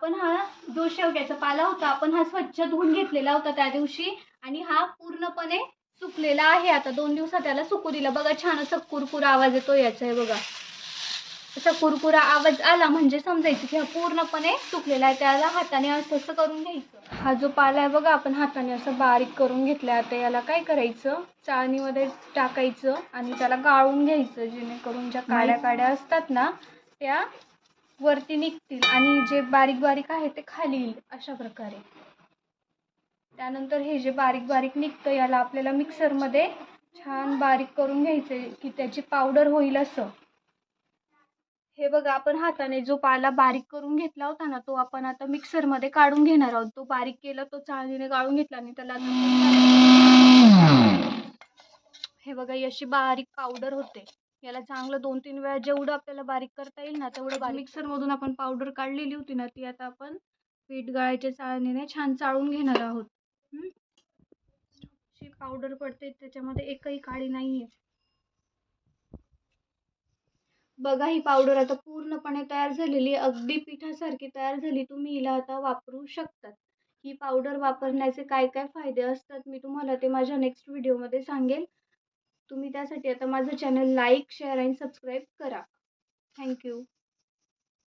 आपण हा जो शेवग्याचा पाला होता आपण हा स्वच्छ धुवून घेतलेला होता त्या दिवशी आणि हा पूर्णपणे सुकलेला आहे. आता 2 दिवसात त्याला सुकू दिलं. बघा छान असं कुरकुरा आवाज येतो याचा आहे बघा. असा कुरकुरा आवाज आला म्हणजे समजायचं की हा पूर्णपणे सुकलेला आहे. त्याला हाताने असं करून घ्यायचं. हा जो पाला आहे बघा आपण हाताने असं बारीक करून घेतला. आता याला काय करायचं, चाळणीमध्ये टाकायचं आणि त्याला गाळून घ्यायचं, जेणेकरून ज्या काड्या काड्या असतात ना त्या वरती निघतील आणि जे बारीक बारीक आहे ते खाली येईल अशा प्रकारे. त्यानंतर हे जे बारीक बारीक निघतं याला आपल्याला मिक्सरमध्ये छान बारीक करून घ्यायचं की त्याची पावडर होईल असं. हे बघा आपण हाताने जो पाला बारीक करून घेतला होता ना तो आपण आता मिक्सरमध्ये काढून घेणार आहोत. तो बारीक केला तो चाळणीने गाळून घेतला आणि त्याला हे बघा अशी बारीक पावडर होते. याला चांगलं 2-3 वेळा जेवढं आपल्याला बारीक करता येईल ना तेवढं बारीक. मिक्सरमधून आपण पावडर काढलेली होती ना ती आता आपण पीठ गाळायच्या चाळणीने छान चाळून घेणार आहोत. अशी पावडर पडते त्याच्यामध्ये एकही काळी नाहीये. बघा ही पावडर आता पूर्णपणे तयार झालेली, अगदी पिठासारखी तयार झाली. तुम्ही हिला आता वापरू शकतात. ही पावडर वापरण्याचे काय काय फायदे असतात मी तुम्हाला ते माझ्या नेक्स्ट व्हिडिओमध्ये सांगेल. तुम्ही त्यासाठी आता माझं चॅनल लाईक, शेअर आणि सबस्क्राईब करा. थँक्यू.